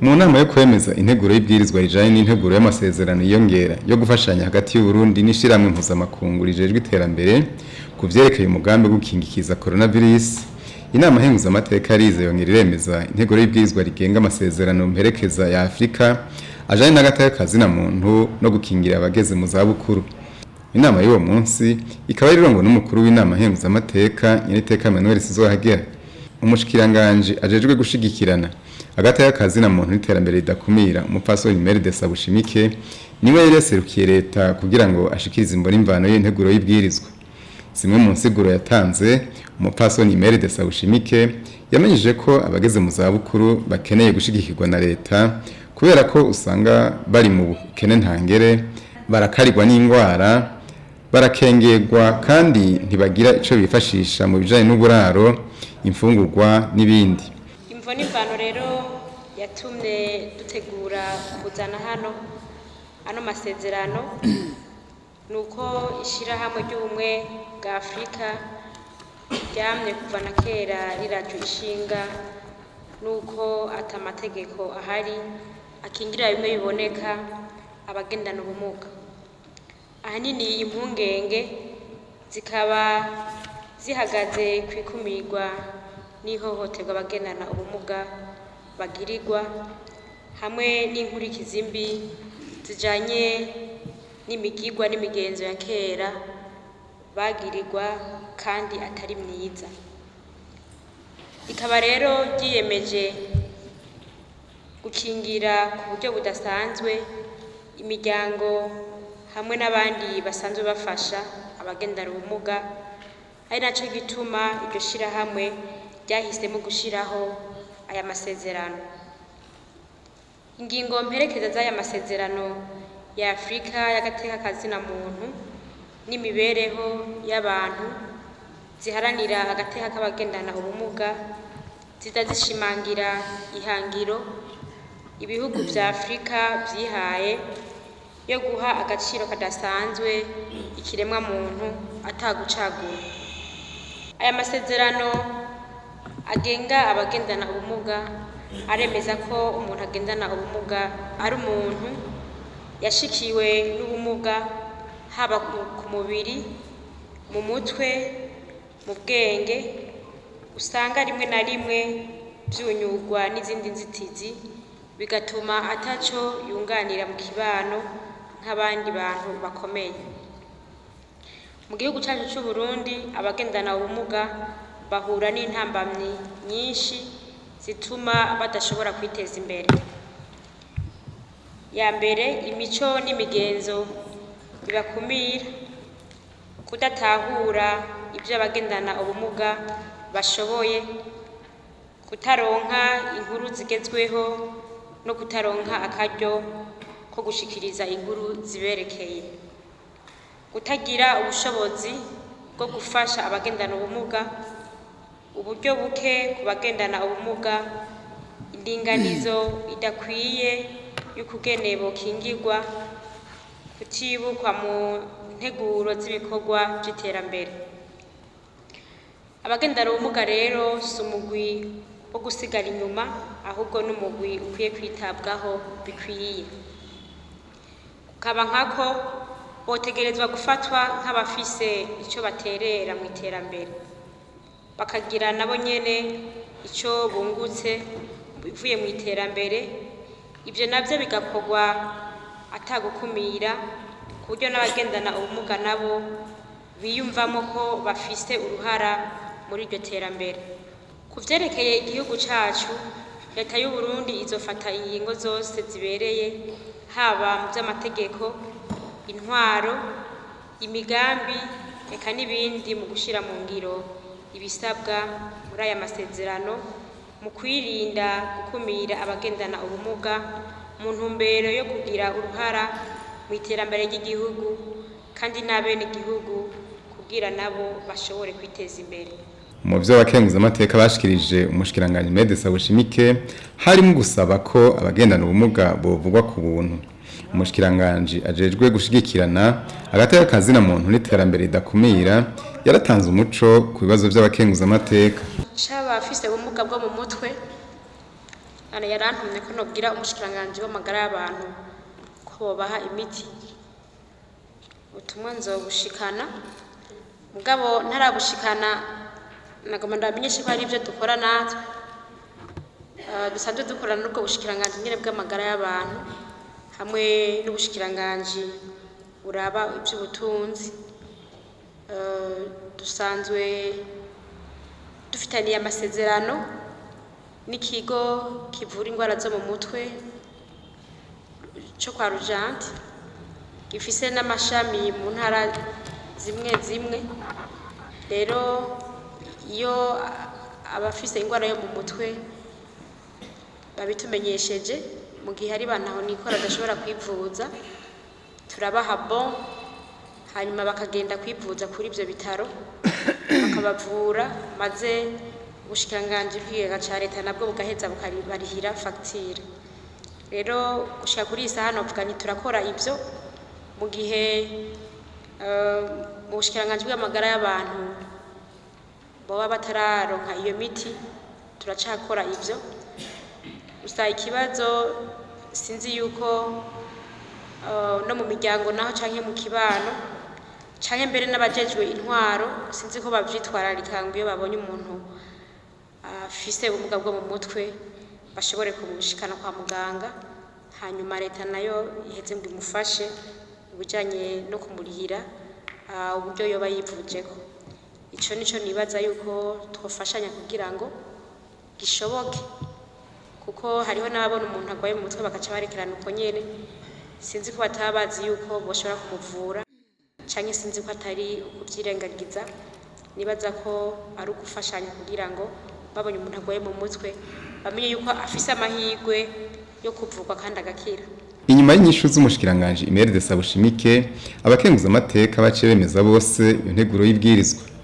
Mu nama yo kwemeza integuro y'ibwirizwa rijanye n'integuro y'amasezerano yiyongera yo gufashanya hagati y'u Burundi n'ishiramwe mpuzamakungu rijejwe iterambere ku vyerekeye umugambi wo gukingikiza coronavirus, inama nkenguzamateka yarize yongera iremeza integuro y'ibwirizwa rigenga amasezerano mperekeza ya Afrika ajanye n'agateka kazina muntu no gukingira abageze mu zabukuru. Inama y'uwo munsi ikaba irongowe n'umukuru w'inama nkenguzamateka Nyeniteka Emmanuel Sizohagera. Umushikiranganje ajejwe gushigikirana agateka kazina muntu n'iterambere ridakumira umupfasoni Meride Sabushimike niwe yari yaserukiye leta kugira ngo ashikirize imbona imvano y'integuro y'ibwirizwa. Zimwe mu nsiguro yatanze umupfasoni Meride Sabushimike yamenyesheje ko abageze mu zabukuru bakeneye gushigikirwa na leta kubera ko usanga bari mu bukene ntangere, barakarirwa n'ingwara, barakengerwa kandi ntibagira ico bifashisha mu bijanye n'uburaro, imfungurwa n'ibindi. Imvo n'imvano rero yatumye dutegura kuzana hano masezerano nuko ishirahamwe ry'ubumwe bwa Afrika ryamye kuva na kera riraje ishinga nuko atamategeko ahari akingira bimwe biboneka abagendana ubumuga. Ahanini impungenge zikaba zihagaze kwikumirwa n'ihohoterwa abagendana ubumuga bagirirwa hamwe n'inkurikizi mbi zijanye n'imigirwa n'imigenzo ya kera bagirirwa kandi atari myiza. Ikaba rero ryiyemeje gukingira ku buryo budasanzwe imiryango hamwe n'abandi basanzwe bafasha abagendana ubumuga, ari naco gituma iryo shirahamwe ryahisemo gushiraho aya masezerano. Ingingo mperekeza z'aya masezerano ya Afrika y'agateka kazina muntu n'imibereho y'abantu ziharanira agateka k'abagendana ubumuga zitazishimangira ihangiro ibihugu vya Afrika vyihaye yo guha agaciro kadasanzwe ikiremwa muntu atagucagura. Aya masezerano agenga abagendana ubumuga aremeza ko umuntu agendana ubumuga ari umuntu yashikiwe n'ubumuga haba ku mubiri, mu mutwe, mu bwenge, usanga rimwe na rimwe vyunyurwa n'izindi nzitizi bigatuma ataco yunganira mu kibano nk'abandi bantu bakomeye. Mu gihugu cyacu cy'u Burundi abagendana ubumuga bahura n'intambamyi nyinshi zituma badashobora kwiteza imbere. Ya mbere, imico n'imigenzo bibakumira, kudatahura ibyo abagendana ubumuga bashoboye, kutaronka inkuru zigezweho no kutaronka akaryo ko gushikiriza inkuru ziberekeye, kutagira ubushobozi bwo gufasha abagendana ubumuga, uburyo buke ku bagendana ubumuga, indinganizo idakwiye y'ukugene bokingirwa, kutibukwa mu nteguro z'ibikorwa by'iterambere. Abagendana ubumuga rero si umugwi wo gusigara inyuma, ahubwo n'umugwi ukwiye kwitabwaho bikwiye. Kukaba nkako botegerezwa gufatwa nk'abafise ico baterera mu iterambere, bakagira nabo nyene ico bungutse bivuye mu iterambere. Ivyo navyo bigakorwa atagukumira, ku buryo n'abagendana ubumuga nabo biyumvamo ko bafise uruhara muri iryo terambere. Ku vyerekeye igihugu cacu, leta y'u Burundi izofata ingingo zose zibereye, haba mu vy'amategeko, intwaro, imigambi, eka n'ibindi mu gushira mu ngiro ibisabwa muri aya masezerano mu kwirinda gukumira abagendana ubumuga mu ntumbero yo kugira uruhara mu iterambere ry'igihugu kandi n'abene igihugu kugira nabo bashobore kwiteza imbere. Mu vyo abakenguzamateka bashikirije umushikiranganje Meride Sabushimike harimo gusaba ko abagendana ubumuga bovugwa ku buntu. Umushikiranganje ajejwe gushigikirana agateka kazina muntu n'iterambere ridakumira yaratanze umuco ku bibazo by'abakenguzamateka. C'abafise ubumuga bwo mu mutwe yarantumye ko nobwira umushikiranganji w'amagara y'abantu ko bobaha imiti. Ubutumwa nzobushikana mugabo ntarabushikana, nagomba ndamenyeshe ko hari ibyo dukora natwe dusanzwe dukorana n'ubwo bushikiranganji nyene bw'amagara y'abantu hamwe n'ubushikiranganji buraba iby'ubutunzi. Dusanzwe dufitaniye amasezerano n'ikigo kivura indwara zo mu mutwe cyo kwa Rujanti, gifise n'amashami mu ntara zimwe zimwe. Rero iyo abafise indwara yo mu mutwe babitumenyesheje, mu gihe ari bantaho nikora adashobora kwivuza, turabaha bon, hanyuma bakagenda kwivuza kuri ibyo bitaro bakabavura, maze ubushikiranganji bw'ikigega ca leta nabwo bugaheza bukarihira fagitire. Rero gushika kuri iyi saha novuga nti turakora ibyo, mu gihe mu bushikiranganji bw'amagara y'abantu boba batararonka iyo miti, turacakora ibyo. Gusa ikibazo sinzi yuko no mu miryango naho canke mu kibano canke mbere n'abajejwe intwaro sinzi ko bavyitwararika ngo iyo babonye umuntu afise ubumuga bwo mu mutwe bashobore kumushikana kwa muganga, hanyuma leta nayo iheze ngo imufashe ubujanye no kumurihira uburyo yoba yivujeko. Ico nico nibaza yuko twofashanya kugira ngo gishoboke, kuko hariho n'ababona umuntu agwaye mu mutwe bakaca barekerana uko nyene. Sinzi ko bataba bazi yuko boshobora kumuvura canke sinzi ko atari ukuvyirengagiza. Nibaza ko ari ugufashanya kugira ngo babonye umuntu agwaye mu mutwe bamenye yuko afise amahirwe yo kuvurwa kandi agakira. Inyuma y'inyishu z'umushikiranganji Imeride Sabushimike, abakenguza amateka baciye bemeza bose iyo nteguro y'ibwirizwa.